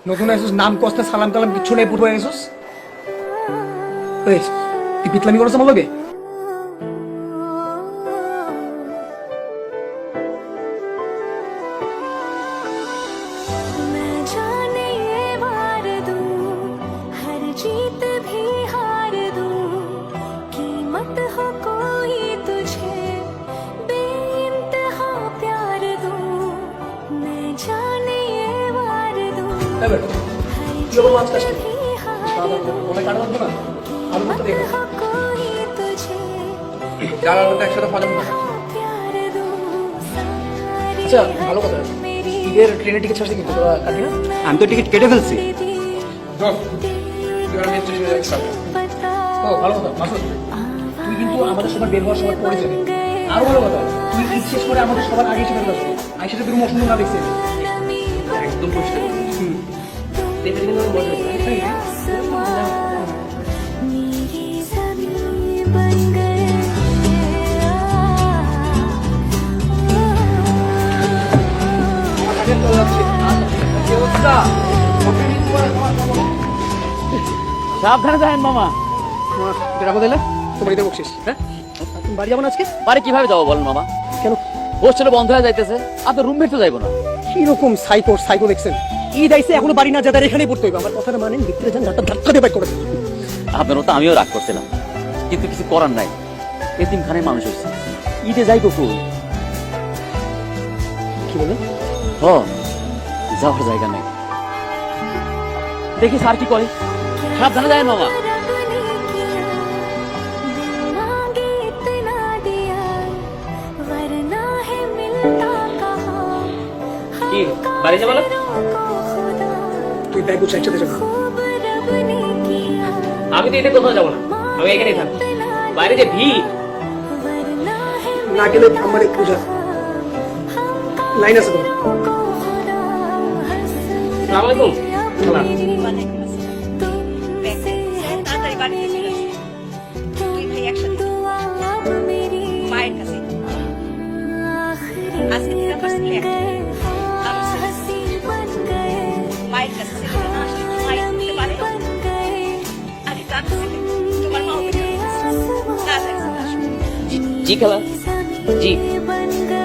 নতুন আইসুস নাম কস্তে সালাম কালাম কিচ্ছু নেই পূর্ব আইসুস তুই পিতলামি করছ আমার লগে जीत भी हार दूं कीमत हो कोई तुझे बेइंतहा प्यार दूं मैं जाने ये वार दूं এই বেটা কি হলো মাছ কাছে ওনে কাটা লাগবে না আর মত দেখ हो कोई तुझे যারা মত একসাথে ফাজম না प्यार दूं सारी আচ্ছা ভালো কথা ঈদের ট্রেনের টিকিট ছাড়ছি কিন্তু তোরা কাটি না আমি তো টিকিট কেটে ফেলছি पता ও ভালো কথা মাসুদ তুই কিন্তু আমাদের সবার বের হওয়ার সময় পড়ে যাবে আরো ভালো কথা তুই ঈদ শেষ করে আমাদের সবার আগে এসে ফেলতে আসবি আইসাতে তুমি অসুন্দর না দেখছিস একদম পরিষ্কার পেটে কিন্তু মজা मेरी ज़मीं बन गए সাবধানে যাবেন মামা। বেরাবো দিলে তোমার ঈদের বকশিস হ্যাঁ তুমি বাড়ি যাবো না আজকে বাড়ি কিভাবে যাবো বলেন মামা? কেন হোস্টেলে বন্ধ হয়ে যাইতেছে, আপনার রুমমেট তো যাইবো না। কিরকম সাইকো দেখছেন ঈদ আইসে এখনো বাড়ি না যাদের এখানেই পড়তে হবে আমার কথাটা মানেন ভিতরে যান রাতটা ধাক্কা দিয়ে বাইক করে দেন। আপনার তো আমিও রাগ করছিলাম, কিন্তু কিছু করার নাই, এতিমখানায় মানুষ হয়েছে, ঈদে যাই কখন? কি বলে হ, যাওয়ার জায়গা নাই। দেখি স্যার কি করে। সাবধানে যায় মামা। रब ने किया दिल मांगे इतना दिया वरना है मिलता कहाँ কি বাড়ি যাবো না? को खुदा তুই ব্যাগ গুছ একসাথে যাবো खूब रब ने किया আমি তো ঈদে কোথাও যাবো না, আমি এখানেই থাকবো। বাইরে যে ভিড়, वरना है না গেলে আমার একটু যা লাইন আছে তো को खुदा সালাম আলাইকুম। তাড়াতাড়ি বাড়িতে চলে আসি। দুই ভাই একসাথে মায়ের কাছে আজকে থেকে আমার ছেলে একটাই। আমার ছেলে মায়ের কাছে ছেলে না আসলে কি মায়ের দিতে পারে? আরে জানো ছেলে, তোমার মা ওকে না দেখছে না। জি খালা, জি। बन गए